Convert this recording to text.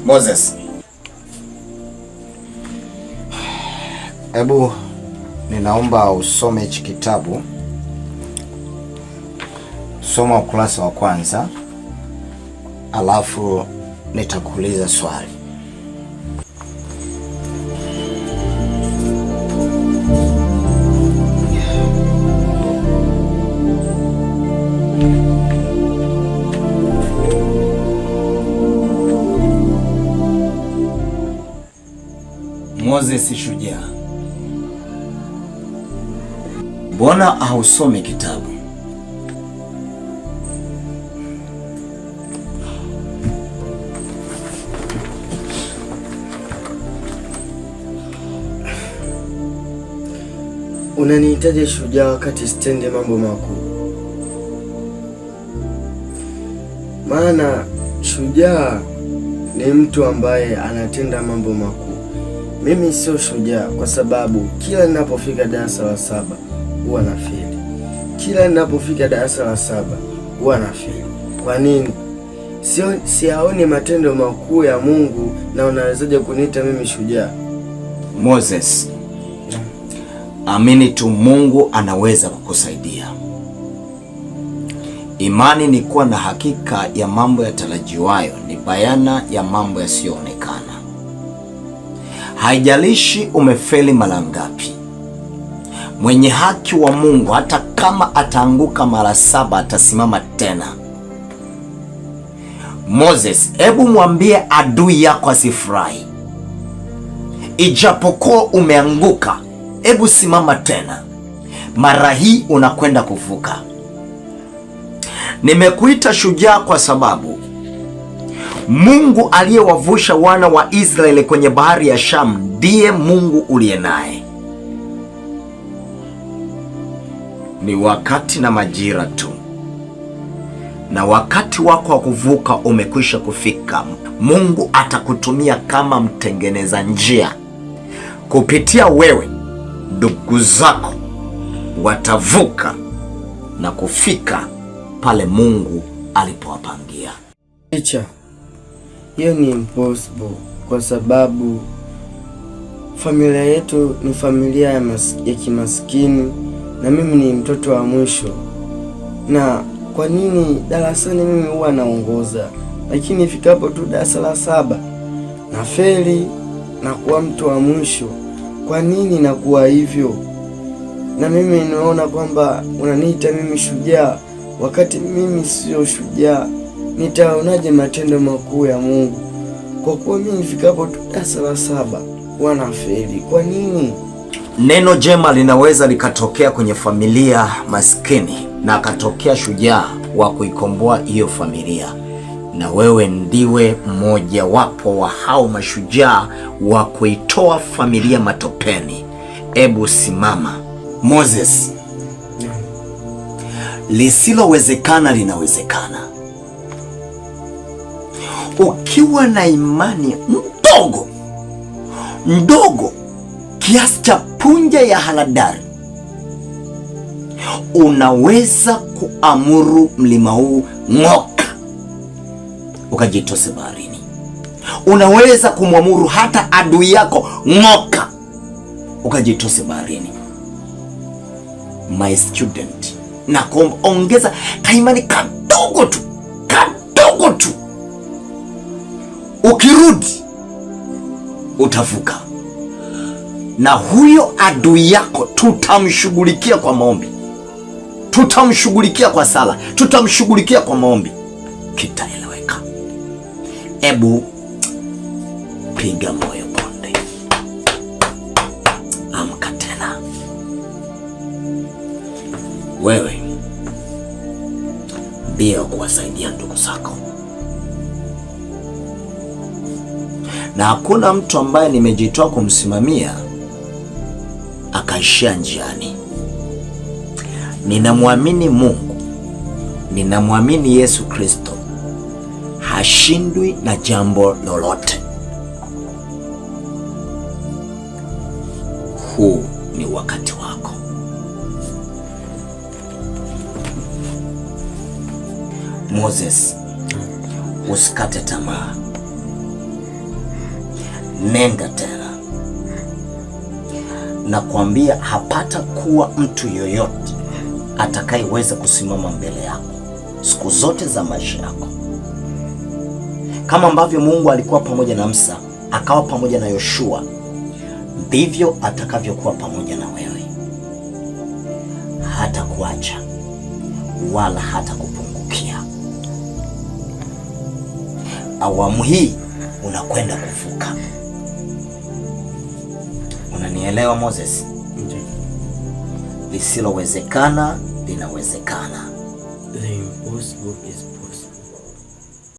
Moses, hebu ninaomba usome hichi kitabu. Soma ukurasa wa kwanza, alafu nitakuuliza swali. Moses shujaa, mbona hausome kitabu? Unanihitaji shujaa wakati sitende mambo makuu. Maana shujaa ni mtu ambaye anatenda mambo makuu. Mimi sio shujaa kwa sababu kila ninapofika darasa la 7 huwa nafeli. Kila ninapofika darasa la 7 huwa nafeli. Kwa nini? Siyaoni matendo makuu ya Mungu na unawezaje kuniita mimi shujaa? Moses, amini tu Mungu anaweza kukusaidia. Imani ni kuwa na hakika ya mambo yatarajiwayo, ni bayana ya mambo yasiyoonekana. Haijalishi umefeli mara ngapi, mwenye haki wa Mungu hata kama ataanguka mara 7 atasimama tena. Moses, hebu mwambie adui yako asifurahi. Ijapokuwa umeanguka, hebu simama tena. Mara hii unakwenda kuvuka. Nimekuita shujaa kwa sababu Mungu aliyewavusha wana wa Israeli kwenye bahari ya Shamu ndiye Mungu uliye naye. Ni wakati na majira tu, na wakati wako wa kuvuka umekwisha kufika. Mungu atakutumia kama mtengeneza njia. Kupitia wewe, ndugu zako watavuka na kufika pale Mungu alipowapangia. Hiyo ni impossible kwa sababu familia yetu ni familia ya kimaskini na mimi ni mtoto wa mwisho. Na kwa nini darasani mimi huwa naongoza, lakini ifikapo tu darasa la 7 na feli na kuwa mtu wa mwisho? Kwa nini nakuwa hivyo? Na mimi naona kwamba unaniita mimi shujaa wakati mimi sio shujaa. Nitaonaje matendo makuu ya Mungu kwa kuwa mimi nifikapo tu darasa la 7 wanafeli? Kwa nini? Neno jema linaweza likatokea kwenye familia maskini na akatokea shujaa wa kuikomboa hiyo familia, na wewe ndiwe mmoja wapo wa hao mashujaa wa kuitoa familia matopeni. Ebu simama. Moses, lisilowezekana linawezekana. Ukiwa na imani ndogo kiasi cha punja ya haradali, unaweza kuamuru mlima huu ng'oka, ukajitose baharini. Unaweza kumwamuru hata adui yako ng'oka, ukajitose baharini. My student, na kuongeza kaimani kadogo tu. Ukirudi utavuka, na huyo adui yako tutamshughulikia kwa maombi, tutamshughulikia kwa sala, tutamshughulikia kwa maombi. Kitaeleweka. Ebu piga moyo konde, amka tena. Wewe ndio kuwasaidia ndugu zako, na hakuna mtu ambaye nimejitoa kumsimamia akaishia njiani. Ninamwamini Mungu, ninamwamini Yesu Kristo, hashindwi na jambo lolote. Huu ni wakati wako. Moses, usikate tamaa. nenda tena. Nakwambia hapata kuwa mtu yoyote atakayeweza kusimama mbele yako siku zote za maisha yako. Kama ambavyo Mungu alikuwa pamoja na Musa, akawa pamoja na Yoshua, ndivyo atakavyokuwa pamoja na wewe. Hata kuacha wala hata kupungukia. Awamu hii unakwenda kuvuka. Unanielewa Moses? Ndiyo. Lisilowezekana linawezekana. The impossible is